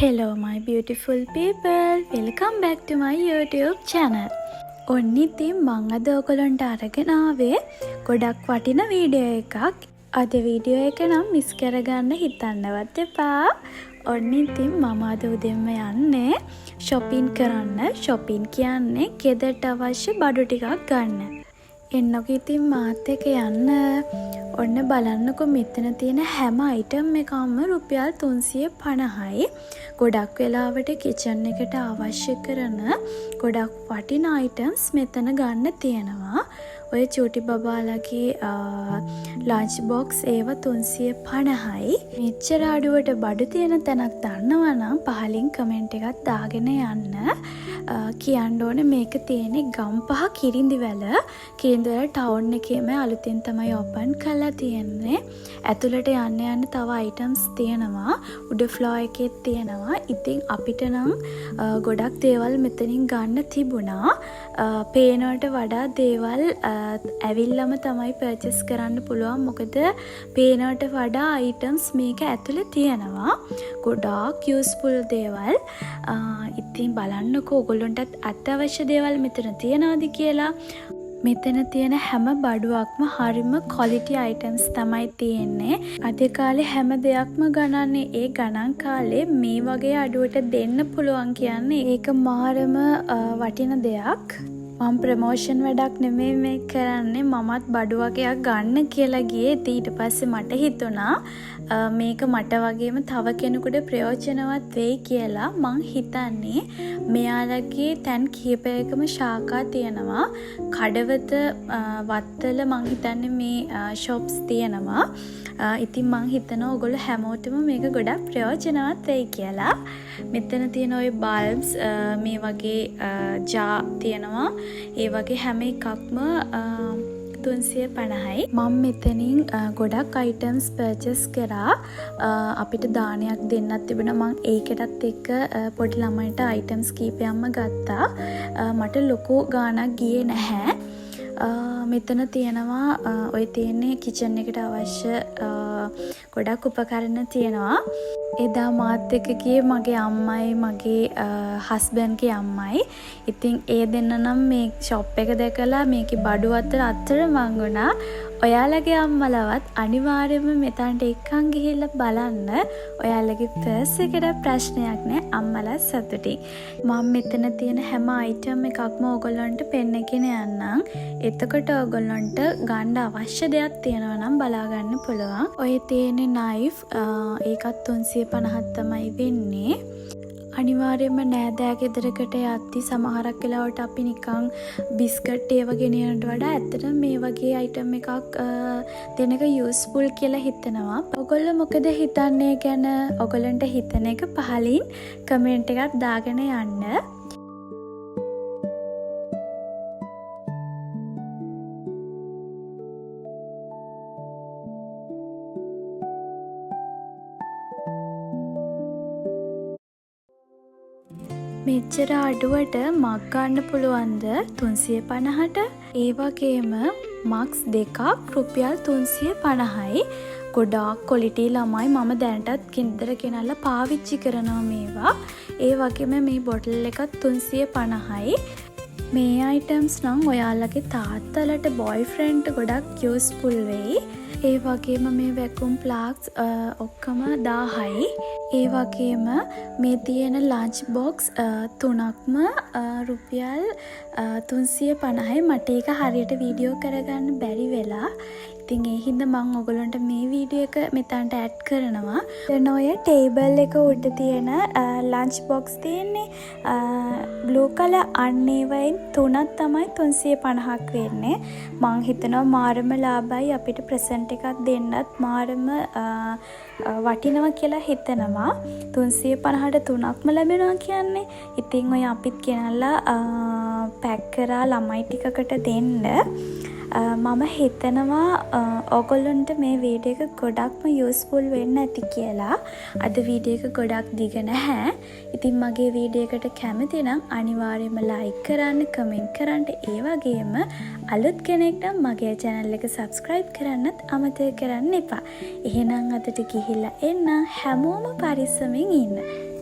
Hello my beautiful people, welcome back to my YouTube channel. ඔන්න ඉතින් මං අද ඔයගලන්ට අරගෙන ආවේ ගොඩක් වටින වීඩියෝ එකක්. අද වීඩියෝ එක නම් මිස් කරගන්න හිතන්නවත් එපා. ඔන්න ඉතින් මම අද උදෙන්ම යන්නේ shopping කරන්න. shopping කියන්නේ ගෙදරට අවශ්‍ය බඩු ටිකක් ගන්න. එන්නකෝ ඉතින් මාත් එක්ක යන්න. ඔන්න බලන්නකෝ මෙතන තියෙන හැම අයිටම් එකක්ම රුපියල් 350යි. ගොඩක් වෙලාවට කිචන් එකට අවශ්‍ය කරන ගොඩක් වටින අයිටම්ස් මෙතන ගන්න තියෙනවා. ඔය චූටි බබාලගේ ලන්ච් බොක්ස් ඒව 350යි. මෙච්චර අඩුවට බඩු තියෙන තැනක් දන්නවනම් පහලින් කමෙන්ට් එකක් දාගෙන යන්න. කියන්න ඕනේ මේක තියෙන්නේ ගම්පහ කිරිඳිවැල. කිරිඳිවැල ටවුන් එකේම අලුතෙන් තමයි ඕපන් කරලා තියෙන්නේ. ඇතුළට යන්න තව අයිටම්ස් තියෙනවා. උඩ ෆ්ලෝ එකේ තියෙනවා. ඉතින් අපිට නම් ගොඩක් දේවල් මෙතනින් ගන්න තිබුණා. පේනවට වඩා දේවල් ඇවිල්ලාම තමයි පර්චේස් කරන්න පුළුවන්. මොකද පේනවට වඩා අයිටම්ස් මේක ඇතුලේ තියෙනවා. ගොඩාක් යූස්ෆුල් දේවල්. ඉතින් බලන්නකෝ ඔයගොල්ලන්ටත් අත්‍යවශ්‍ය දේවල් මෙතන තියනවාද කියලා. මෙතන තියෙන හැම බඩුවක්ම හරිම ක්වොලිටි අයිටම්ස් තමයි තියෙන්නේ. අද කාලේ හැම දෙයක්ම ගණන්නේ. ඒ ගණන් කාලේ මේ වගේ අඩුවට දෙන්න පුළුවන් කියන්නේ ඒක මාරම වටින දෙයක්. මම ප්‍රමෝෂන් වැඩක් නෙමෙයි මේ කරන්නේ. මමත් බඩු වගේක් ගන්න කියලා ගියේ. ඊට පස්සේ මට හිතුණා මේක මට වගේම තව කෙනෙකුට ප්‍රයෝජනවත් වෙයි කියලා. මං හිතන්නේ මෙයාලගේ තැන් කිහිපයකම ශාඛා තියෙනවා. කඩවත වත්තල මං හිතන්නේ මේ shops තියෙනවා. ඉතින් මං හිතනවා ඔයගොල්ලෝ හැමෝටම මේක ගොඩක් ප්‍රයෝජනවත් වෙයි කියලා. මෙතන තියෙන ওই බල්බ්ස් මේ වගේ ජා තියෙනවා. ඒ වගේ හැම එකක්ම 350යි. මම මෙතනින් ගොඩක් අයිටම්ස් පර්චේස් කරා. අපිට දානයක් දෙන්නත් තිබුණා. මම ඒකටත් එක්ක පොඩි ළමයින්ට අයිටම්ස් කීපයක්ම ගත්තා. මට ලොකු ගාණක් ගියේ නැහැ. මෙතන තියෙනවා ඔය තියෙන්නේ කිචන් එකට අවශ්‍ය ගොඩක් උපකරණ තියෙනවා. එදා මාත් එක්ක ගියේ මගේ අම්මයි මගේ හස්බන්ඩ්ගේ අම්මයි. ඉතින් ඒ දෙන්න නම් මේ ෂොප් එක දැකලා මේකේ බඩු අතර මං වුණා. ඔයාලගේ අම්මලවත් අනිවාර්යයෙන්ම මෙතනට එක්කන් ගිහිල්ලා බලන්න. ඔයාලගේ පර්ස් එකට ප්‍රශ්නයක් නෑ. අම්මලා සතුටින්. මම මෙතන තියෙන හැම අයිටම් එකක්ම ඕගොල්ලන්ට පෙන්නගෙන යන්නම්. එතකොට ඕගොල්ලන්ට ගන්න අවශ්‍ය දෙයක් තියෙනවා නම් බලා ගන්න පුළුවන්. ඔය තියෙන නයිෆ් ඒකත් 350ක් තමයි වෙන්නේ. අනිවාර්යයෙන්ම නෑදෑ ගෙදරකට යද්දි සමහරක් වෙලාවට අපි නිකන් බිස්කට් ඒව ගෙනියනට වඩා ඇත්තටම මේ වගේ අයිටම් එකක් දෙන එක යූස්ෆුල් කියලා හිතනවා. ඔයගොල්ලෝ මොකද හිතන්නේ ගැන? ඔයගොල්ලන්ට හිතන එක පහලින් කමෙන්ට් එකක් දාගෙන යන්න. මෙච්චර අඩුවට මක් ගන්න පුළුවන්ද 350ට? ඒ වගේම මක්ස් දෙකක් රුපියල් 350යි. ගොඩාක් ක්වොලිටි ළමයි. මම දැනටත් ගෙදර ගෙනල්ලා පාවිච්චි කරනවා මේවා. ඒ වගේම මේ බොටල් එකත් 350යි. මේ අයිටම්ස් නම් ඔයාලගේ තාත්තලට බොයිෆ්‍රෙන්ඩ්ට ගොඩක් යූස්ෆුල් වෙයි. ඒ වගේම මේ වැකුම් ප්ලාග්ස් ඔක්කොම 1000යි. ඒ වගේම මේ තියෙන ලන්ච් බොක්ස් තුනක්ම රුපියල් 350යි. මට ඒක හරියට වීඩියෝ කරගන්න බැරි වෙලා. ඉතින් ඒ හින්දා මම ඔයගලන්ට මේ වීඩියෝ එක මෙතනට ඇඩ් කරනවා. දැන් ඔය ටේබල් එක උඩ තියෙන ලන්ච් බොක්ස් තියෙන්නේ බ්ලූ කලර් අන්නේවයින් තුනක් තමයි 350ක් වෙන්නේ. මං හිතනවා මාරම ලාභයි. අපිට ප්‍රසන්ට් එකක් දෙන්නත් මාරම වටිනවා කියලා හිතනවා. 350ට තුනක්ම ලැබෙනවා කියන්නේ. ඉතින් ඔය අපිත් ගෙනල්ලා පැක් කරලා ළමයි ටිකකට දෙන්න. මම හිතනවා ඔයගොල්ලන්ට මේ වීඩියෝ එක ගොඩක්ම යූස්ෆුල් වෙන්න ඇති කියලා. අද වීඩියෝ එක ගොඩක් දිග නැහැ. ඉතින් මගේ වීඩියෝ එකට කැමති නම් අනිවාර්යයෙන්ම ලයික් කරන්න, කමෙන්ට් කරන්න. ඒ වගේම අලුත් කෙනෙක් නම් මගේ channel එක subscribe කරන්නත් අමතක කරන්න එපා. එහෙනම් අදට ගිහිල්ලා එන්න. හැමෝම පරිස්සමෙන් ඉන්න.